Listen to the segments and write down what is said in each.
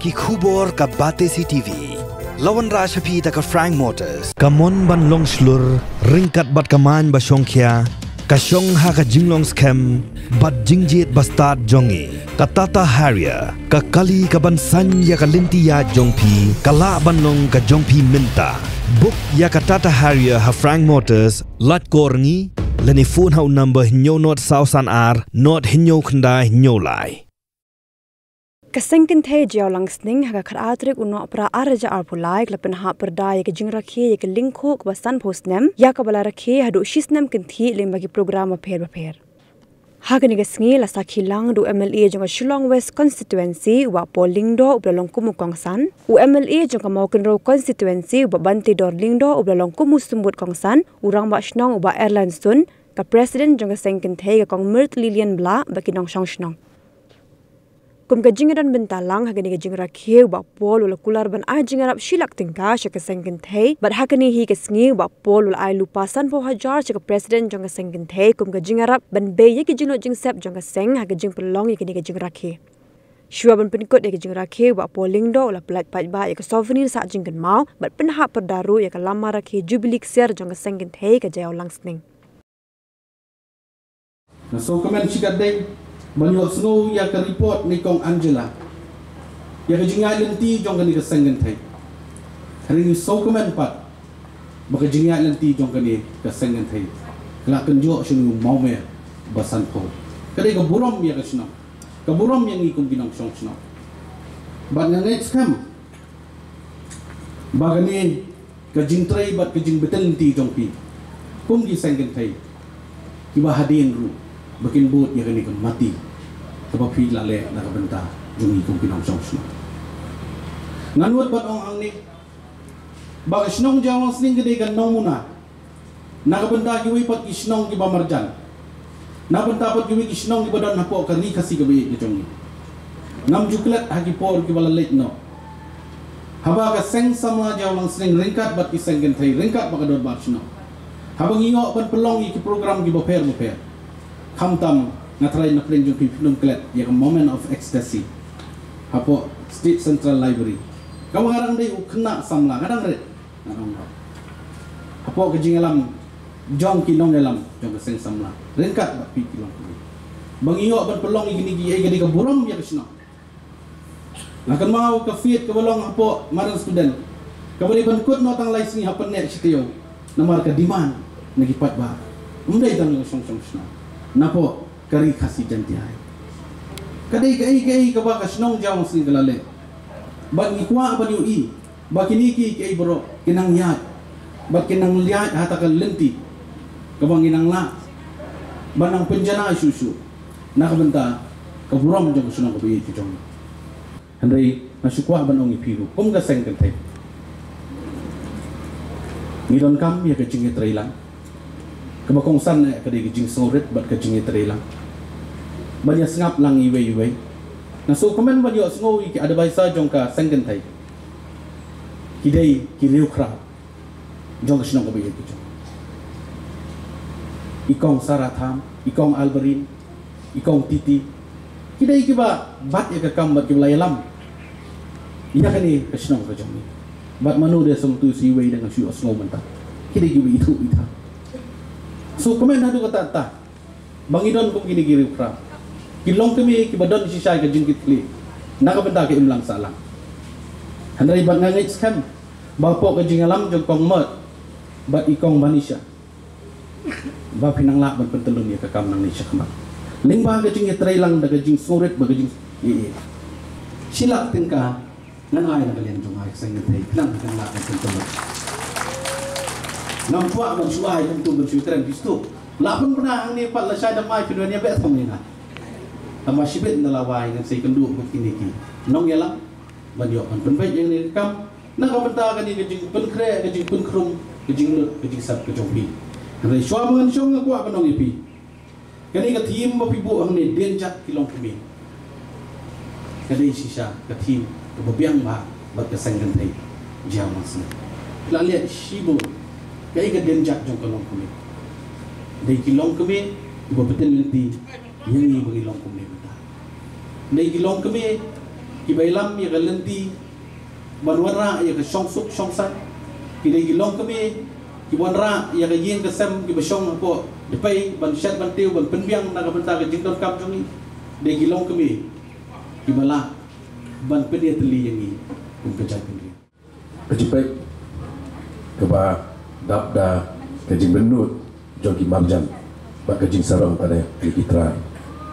ki khubor ka Batesi TV. Lawan Rashapi taka Frank Motors. Kamon ban long slur, ringkat bat kaman ba Shongkia, kasyong ha ka jinglong scam, bat jingjit bastard jongi, ka Tata Harrier, ka kali ka ban san ya ka linti ya jongpi, ka la ban long ka jongpi minta. Book ya ka Tata Harrier ha Frank Motors, lat korngi, leni phone hau number hinyo not sausan ar, not hinyo khandai hinyo lai. Kasengkin the jiao langsning haga kharatrik uno pra araja arpulai klapen ha perda ya ke jingrakhe ya ke linkho ke basan postnem ya ka bala rakhe hadu shisnem kinthi lembagi program apher haga ni gasngi la sakhilang du MLA jonga Shillong West constituency wa polling do ublalong kumu kongsan u MLA jonga Maukenro constituency wa banti dorling do ublalong kumu sumbut kongsan urang ba shnong uba airline sun ka president jonga sengkin the ka kong Mirt Lilian bla bakinong shnong kum ka jingaran bentalang hagani ka jingra kheu ba pol ula kular ban a jingarap shilak tingka shaka sengkin thei but hakani hi ka sngi ba pol ula ai lupa san po hajar shaka president jonga sengkin thei kum ka jingarap ban be ye ki jingno jingsep jonga seng haga jing pelong ye ka jingra khe shua ban pinkot ye ka jingra kheu ba polling do ula plat pat ba ye ka souvenir sa jingkan mau but pinha perdaru ye ka lama rakhe jubilee ser jonga sengkin thei ka jaw langsning na so kamen sikat dei Banyok snow ya ka report ni kong Angela. Ya ka jingai lenti jong ka ni ka senggen thai. Hari ni so komen pat. Baka jingai lenti jong ka ni ka senggen thai. Kala kan jo sunu mau me basan ko. Kadai ka buram ya ka sino. Ka buram yang ni kum binong song sino. But na next come. Baka ni ka jingtrai bat ka jing betel lenti jong pi. Kum gi senggen thai. Kiba hadin ru. Bakin buat ya kini mati sebab fi lale nak benta jungi kum pinong song sno nganut bat ong ang ni ba snong jawang sning gede kan nong muna nak benta giwi pat isnong gi bamarjan na benta pat giwi isnong gi badan hapo kani kasi gabi jongi ngam juklat hagi por gi balalek no haba ka seng sama jawang sning ringkat bat isenggen thai ringkat bakadot bat sno habang ingo ban pelong ki program gi boper Kamtam ngatrai nak lenjung film klet yang moment of ecstasy hapo State Central Library kamu ngarang dei kena samla ngarang red ngarang hapo kejingalam jong kinong elam jong seng samla ringkat bak pi kilong bang iyo ban pelong igini gi gadi ka buram ya kesno nakan mau ka fit ka bolong hapo marang student ka bari ban kut no tang license hapen net sitio namar ka demand nagipat ba umdai tang song sno napo kari kasi jantiai kadai kai ka ba kasnong jawang sing galale bag ni kwa ba ni ba kiniki kai bro kinang yat ba kinang liat hata ka lenti ka bang inang la banang penjana susu nakabenta ka buram jong sunang ka bi ti jong handai nasukwa banong ipiru kum ga seng kan tai ngiron kam ya ka jingi trailang kabakong san ka di jing soret bat ka jing itre lang banya sngap lang iwe na so komen banyo sngo ki advisor jong ka senggen thai kidai ki riu khra jong snong ka bi ki jong ikong saratham ikong alberin ikong titi kidai ki ba bat ya ka kam bat ki lam ina kani ka snong ka jong ni bat manu de som tu si we dengan si sngo menta kidai ki bi itu ita so komen hadu kata ta bangidon kum gini giri ukra kilong kami kibadon si syai ka jingkit kli nakabenta ke imlang salang handai bat ngangai scam bapo ka jingalam jong kong mat bat ikong manisha ba pinang la ban pentelun ya ka kam nang ni syakma lingba ka jing trailang daga jing soret ba ka jing sila tingka nangai na kalian jong ai sang ngai klang kan la kan pentelun nampak mensuai untuk bersyukuran Kristo. Lapun pernah ni pat la syai damai keduanya bet thomina. Tama sibet nalawai ngan sei kendu begini ki. Nong yalang banyo an penbet yang ni kam nak benta kan ni kejing penkre kejing penkrum kejing lut kejing sat kejompi. Hari syua mengan syong aku apa nong ipi. Kani ka tim ba pibu ang ni denjat kilong kemi. Kani sisa ka tim ka babiang ba bat ka senggan thai. Jam masna. La liat shibo kaya ka denjak jong kalong kami. Dai kilong kami iba betul lenti yang ni bagi long kami beta. Dai kilong kami bailam ya kalenti banwara ya ke suk san ki dai gilong kami ki wanra ya ke yin ke sem ki basong po depai ban shat ban tiu ban penbiang na ka benta ke jington kam jong ni dai gilong kami ki bala ban pedia teli yang ni kum kejai ni Kejipai keba dabda kejing benut jogi marjan bak kejing sarong pada dikitra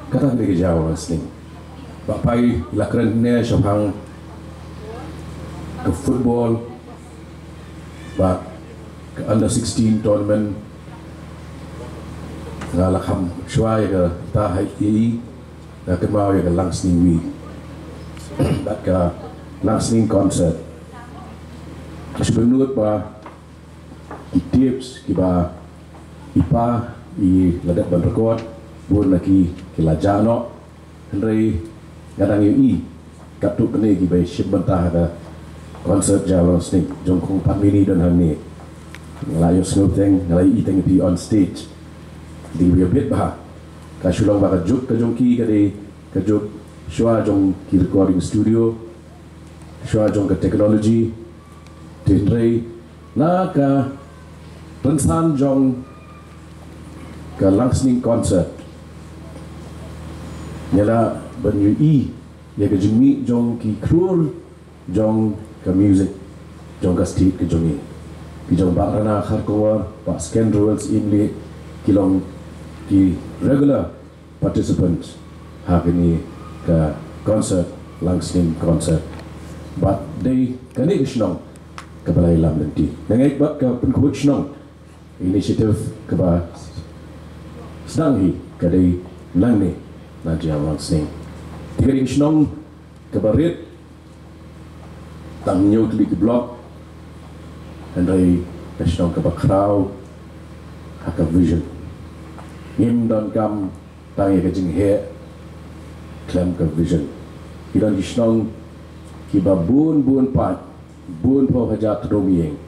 kata dari Jawa sini bak pai lakran ne syapang ke football bak ke under 16 tournament ngalakam syai ke tahai i ke mau ke langsning wi bak ke langsning concert sebenut ba tips kiba ipa i ladak ban rekod bun lagi kilajano henry gadang i katu kene ki bai shibantah ada concert jalon snik jongkong pamini dan hani ngalayo snuteng ngalai iteng pi on stage di wi bit ba ka shulong ba ka juk ka jongki ka juk shwa jong ki recording studio shwa jong ka technology Tindray na ka pensan jong ka langsning concert nyala banyu i ya ka jimi jong ki krul jong ka music jong ka state ka jongi ki jong ba rana khar ko pa scandals inli kilong ki regular participants hakini ka concert langsning concert but they connection kebalai lam nanti. Nengai bak ke penkubut senang inisiatif keba sedang hi kadai lang ni nanti awang sini. Tiga ring senang kebarit tang nyut li ke blok andai senang keba crowd haka vision. Ngim dan kam tang ye kajing he klem ke vision. Idan senang kiba bun pat bun po hajat romieng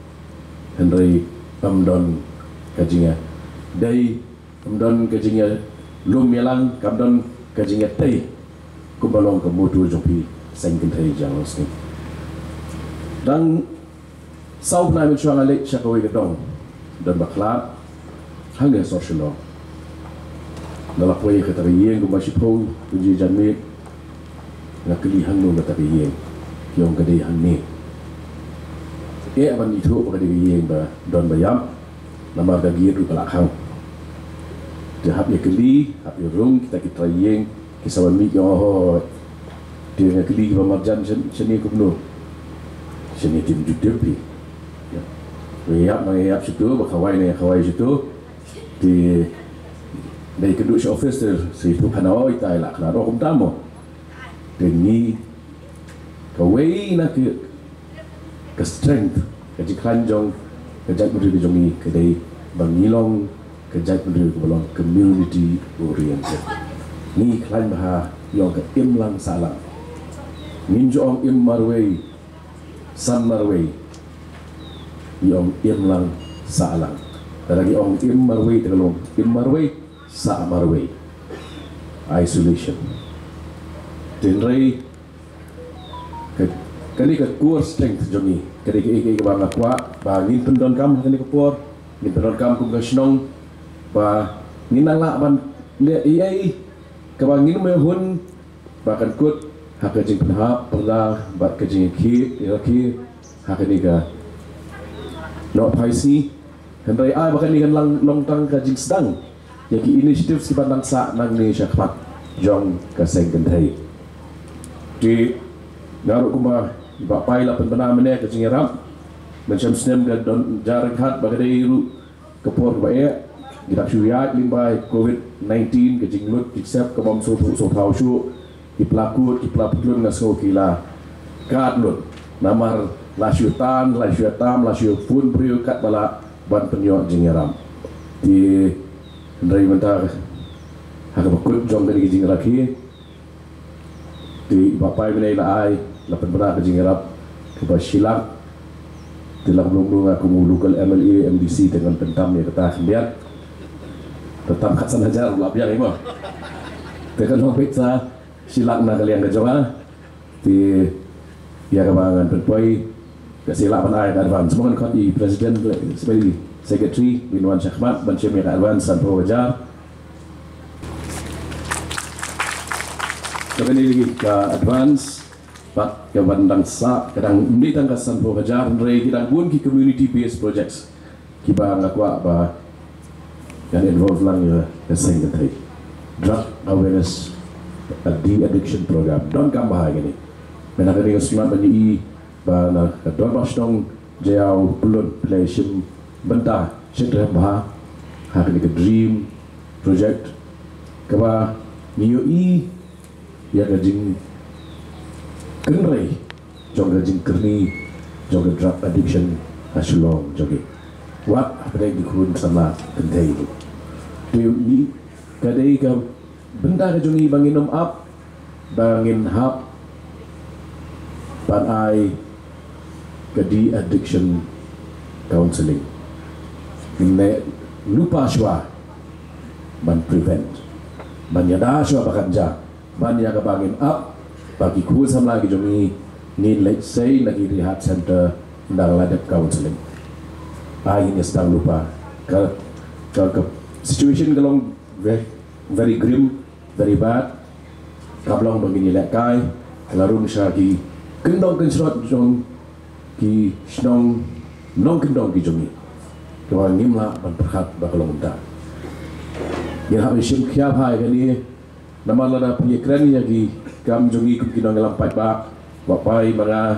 Henry amdon kajinga dai amdon kajinga lum yalang kamdon kajinga tei kubalong ke mutu jompi sengkin thai jang sni dan sau na mi chuang ale chakawi gedong dan bakla hanga social law poi ke tariyeng ku masipong uji janmit ngakli hanu na tariyeng kiong kadai hanni ban itu pada diri ba don bayam nama gagi itu belakang dia hab ya keli hab ya rung kita yeng kisawan mi yo dia nga keli ba marjan seni kubno seni tim judepi ya yap situ ba kawai situ di dari kedua office situ kanao itai lah kana ro kumtamo deni kawai nak ke strength ke kanjong ke jat mudri jongi ke dai bangilong ke jat mudri ke belong community oriented ni klan bah yo ke imlang salam minjong im marway san marway yong imlang salam lagi ong im marway terlong im marway sa marway isolation tenrai kali ke core strength jongi kali ke bang akwa ba ngin pendon kam kali ke por ngin pendon kam ku gasnong ba nginala ban le ai ke bang ngin me hun ba kan kut hak jing penha perda ba ke jing ki hak ni ga no paisi hendai ai ba kan ni kan long tang ka jing sedang yaki inisiatif si pandang sa nang ni syakmat jong ka sengken thai di naru kuma bapai la penbena mene ke jingeram macam snem ga don jarang hat bagai ru kepor ba e gidak syuyat limbai covid-19 ke jinglut dicep ke bom so thau shu di pelaku di pelapun ngaso kila kat lut namar la syutan la syutam la syufun priu kat bala ban penyo jingeram di ndai mentar hak bakut jong dari jingeraki di bapai mene la ai lapan benar ke jingerap ke Basilang dalam belum aku local MLA MDC dengan pentam ya kata sembian tetap kat sana jar ulap yang ini tekan hong pizza silang na kalian ke jonga di ya kebangan berpoi kesilap panai advance mohon kat i presiden sebagai secretary Binwan Syahmat ban Syekh advance Sanpo Wajar kami lagi ke advance pak ke bandang sa kadang ini tangga Sanpo Wajar rei kita pun ki community based projects kiba ngakwa ba yang involve lang ya secretary drug awareness de-addiction program don kambahay gini menakari kesulitan bagi bana don basdong jauh belum pelashim bentah sedang bah hari ke dream project kaba niyo ya gajing kenrai jong gajing kerni jong drug addiction asulong jogi wat apa yang dikun sama kentai itu ni kadai ka benda ke jongi bangin up bangin hap panai ke de-addiction counseling ini lupa syua ban prevent ban yada syua bakanja ban ya ke bangin up bagi ku sama lagi jongi ni let's say lagi rehab center ndang ladap counseling ini sedang lupa ke situation kalau very grim, very bad. Kablong begini lekai, larung syaki kendong kencerot jong ki snong nong kendong ki jongi. Kawan ngimla ban perhat bakalong da. Ya ha sim khiap hai kani nama lada pi kren ya ki kam jongi kum kinong lampai ba pai manga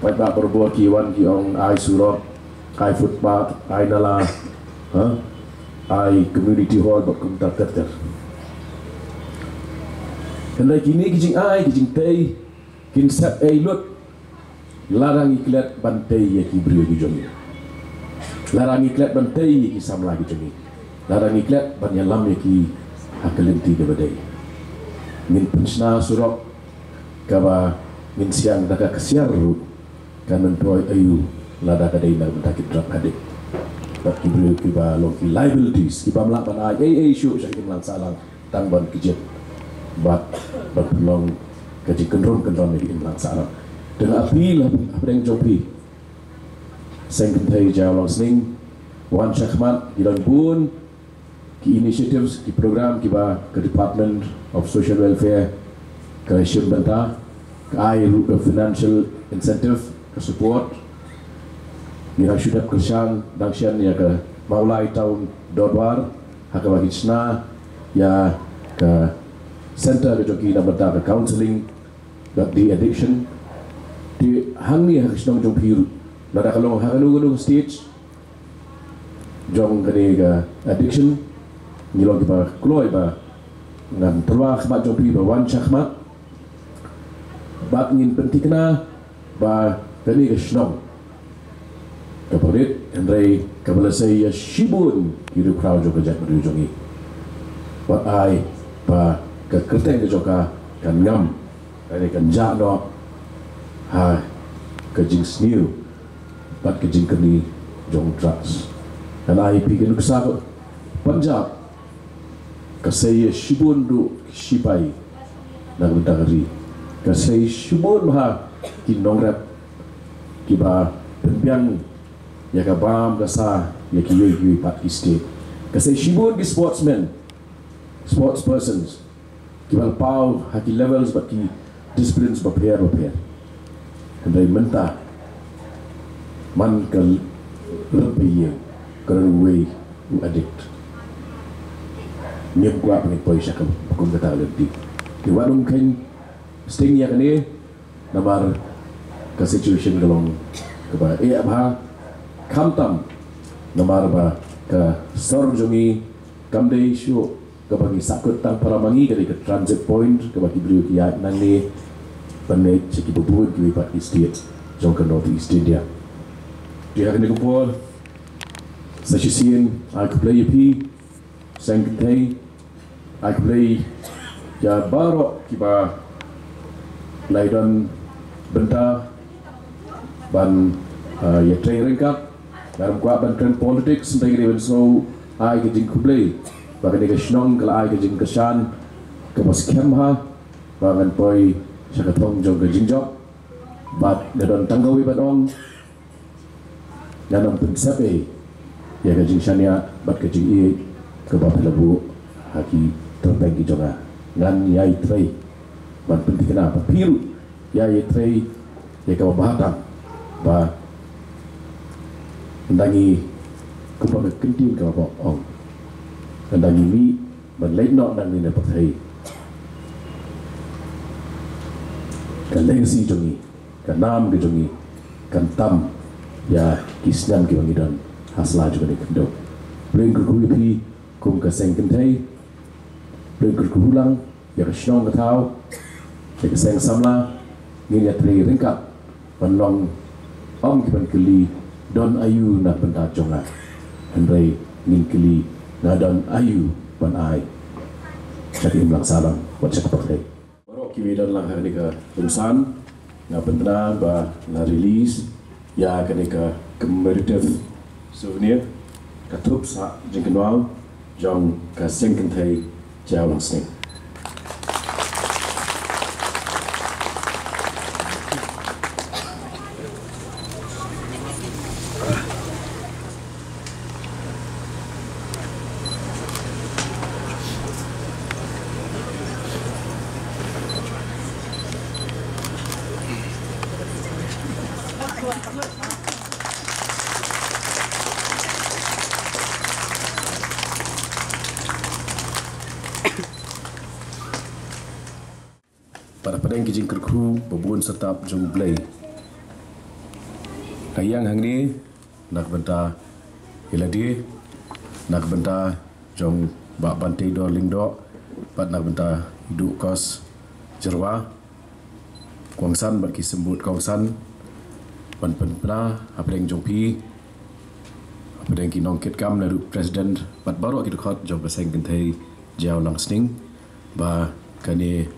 pai ba berbuat ki wan ki ong ai surot ai footpath ai nala ai community hall bak kum tak ter kendai kini kijing ai kijing tei kin sat ai lut larang iklat bantai ya ki brio ki jongi larang iklat bantai ya ki samla ki jongi larang iklat ban yalam ya ki hakalenti de badai min pensna surok kaba min siang daka kesiar ru kanan toy ayu lada kadai na bentakit drop adik bak kibru kiba long ki liabilities kiba melapan ai show syaikim lang salang tangban kijit bak long kaji kendron lagi imlang salang dengan api lah apa yang jopi sengken thai jauh long sning Wan Syahmat gilang pun ki initiatives ki program kiba ke Department of Social Welfare ke Syim Banta ke ai financial incentive ke support Mira sudah kerjaan dangsian ya ke maulai tahun Dodwar haka bagi cina ya ke center ke joki dan benda ke counseling dan di addiction di hangi haka senang jom hiru nada kalau haka nunggu stage jom kene ke addiction nilong kita keluar ba ngan terwah mak jom hiru Wan Syahmat bak ingin pentingna ba kene ke senang kaparit Andrei kabalasay ya shibun hidup crowd juga jat berujungi wat ai pa kekerteng ke joka kan ngam dari kan jano ha kejing sniu pat kejing keni jong drugs dan ai pikir kesak Punjab kasay ya shibun du shipai nang dagari kasay shibun ha kinong rap kiba pembiang ya ka bam kasa ya ki yui pat ki state kasi shibun ki sports persons ki bal pau haki levels but ki disciplines prepare kendai mentah man kal lebih ya kerana way u addict nyep gua ni poi syakam kum kata lebih ki wadum kan sting ya kene nabar ka situation galong ka ba kamtam namar ba ke sorjongi kamdei shu ke bagi sakut tang paramangi dari ke transit point ke bagi beliau kiat nani panet ciki bubut ki pat state jong ke North East India dia akan dikumpul sasisian aku play pi sangkai aku play ya barok kiba laidan benda ban ya training ringkat dalam kuat bantuan politik sampai ke so ai ke jing kublai bagi ke snong kalau ai ke jing kesan ke pas kemha bangan poi syakatong jong ke jingjok bat gadon tanggawi batong nanam pensape ya ke jingshania bat ke jingi ke bapelabu haki terbagi jonga ngan yai trei ban penting kenapa piru yai trei ya ke bahatang ba ndangi kupa kentin ke bapa ong ndangi mi ban leit nok dan ni dapat hai kan legacy jongi kan nam ke jongi kan tam ya kisnam ke bangidan hasla juga ni kendo bring ke kuipi kum ke seng kentai bring ke kulang ya ke shnong ke tau ya ke seng samla ngin ya tri ringkap panlong om ke ban keli don ayu na benda jonga andai ngin keli na don ayu ban ai jadi imlang salam buat cakap pakai kiwi dan lang hari ke lulusan ngap benda ba la release ya kenika commemorative souvenir katup sa jingkenwal jong ka sengkentai jauh langsing pada padang kijing kerku babun setap jong blay kayang hang ni nak benta iladi nak benta jong bak bantai do lingdo pat nak benta hidup kos jerwa kuangsan bak kisembut kuangsan pan pena apeng jong pi apeng kinong kit kam lalu presiden pat baru kita khot jong pasang kentai jauh langsing ba kani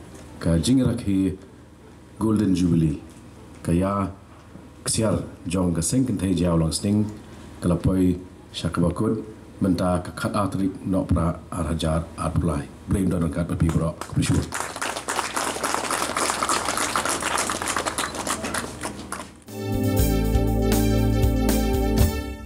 ka jingrakhi golden jubilee kaya kesial jong ka sengkentai jauh langsing kalapoi syakabakut menta ka khat atrik no pra arhajar atulai blame don kat papi bro